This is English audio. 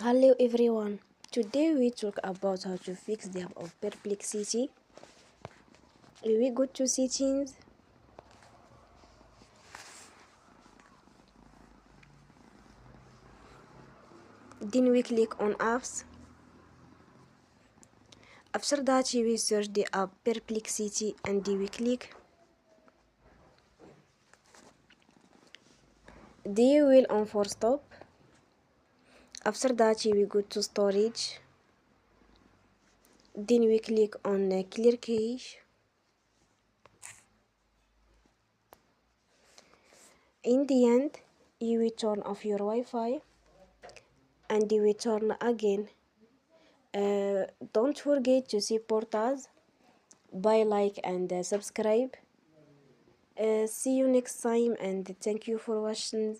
Hello everyone. Today we talk about how to fix the app of Perplexity. We go to settings. Then we click on apps. After that we search the app Perplexity and we click. Then we will on for stop. After that we go to storage. Then we click on clear cache. In the end, you will turn off your Wi-Fi and you will turn again. Don't forget to support us by like and subscribe. See you next time and thank you for watching.